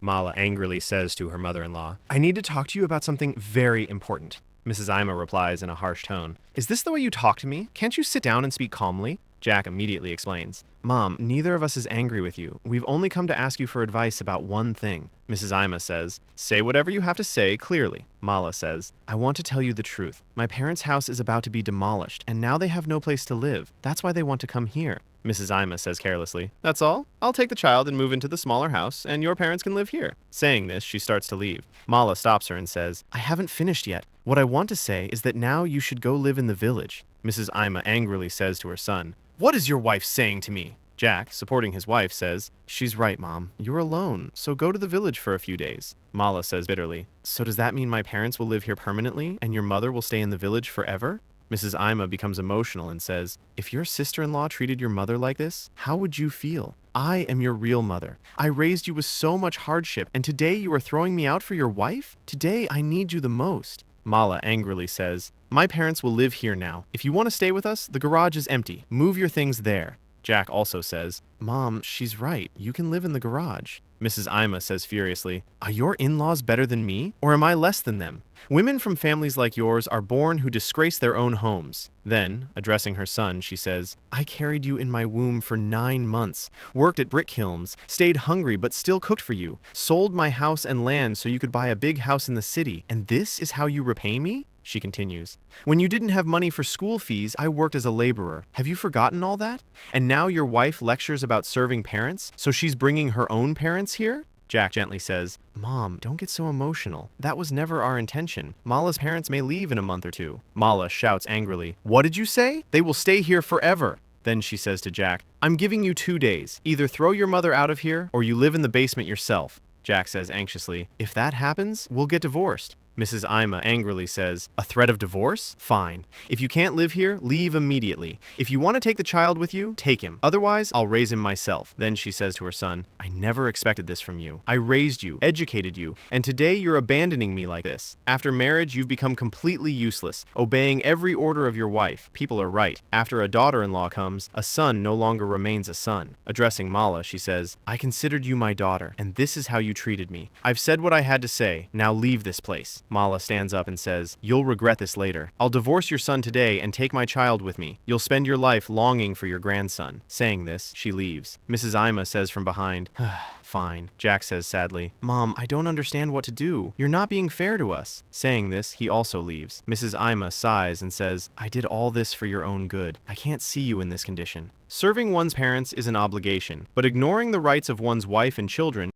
Mala angrily says to her mother-in-law. I need to talk to you about something very important. Mrs. Ima replies in a harsh tone. Is this the way you talk to me? Can't you sit down and speak calmly? Jack immediately explains. Mom, neither of us is angry with you. We've only come to ask you for advice about one thing. Mrs. Ima says, say whatever you have to say clearly. Mala says, I want to tell you the truth. My parents' house is about to be demolished, and now they have no place to live. That's why they want to come here. Mrs. Ima says carelessly, that's all? I'll take the child and move into the smaller house, and your parents can live here. Saying this, she starts to leave. Mala stops her and says, I haven't finished yet. What I want to say is that now you should go live in the village. Mrs. Ima angrily says to her son, what is your wife saying to me? Jack, supporting his wife, says, she's right, Mom. You're alone, so go to the village for a few days. Mala says bitterly, so does that mean my parents will live here permanently, and your mother will stay in the village forever? Mrs. Ima becomes emotional and says, if your sister-in-law treated your mother like this, how would you feel? I am your real mother. I raised you with so much hardship, and today you are throwing me out for your wife? Today I need you the most. Mala angrily says, my parents will live here now. If you want to stay with us, the garage is empty. Move your things there. Jack also says, Mom, she's right. You can live in the garage. Mrs. Ima says furiously, are your in-laws better than me, or am I less than them? Women from families like yours are born who disgrace their own homes. Then, addressing her son, she says, I carried you in my womb for 9 months, worked at brick kilns, stayed hungry but still cooked for you, sold my house and land so you could buy a big house in the city, and this is how you repay me? She continues, when you didn't have money for school fees, I worked as a laborer. Have you forgotten all that? And now your wife lectures about serving parents, so she's bringing her own parents here? Jack gently says, Mom, don't get so emotional. That was never our intention. Mala's parents may leave in a month or two. Mala shouts angrily, what did you say? They will stay here forever. Then she says to Jack, I'm giving you 2 days. Either throw your mother out of here, or you live in the basement yourself. Jack says anxiously, if that happens, we'll get divorced. Mrs. Ima angrily says, a threat of divorce? Fine. If you can't live here, leave immediately. If you want to take the child with you, take him. Otherwise, I'll raise him myself. Then she says to her son, I never expected this from you. I raised you, educated you, and today you're abandoning me like this. After marriage, you've become completely useless, obeying every order of your wife. People are right. After a daughter-in-law comes, a son no longer remains a son. Addressing Mala, she says, I considered you my daughter, and this is how you treated me. I've said what I had to say. Now leave this place. Mala stands up and says, you'll regret this later. I'll divorce your son today and take my child with me. You'll spend your life longing for your grandson. Saying this, she leaves. Mrs. Ima says from behind, fine. Jack says sadly, Mom, I don't understand what to do. You're not being fair to us. Saying this, he also leaves. Mrs. Ima sighs and says, I did all this for your own good. I can't see you in this condition. Serving one's parents is an obligation, but ignoring the rights of one's wife and children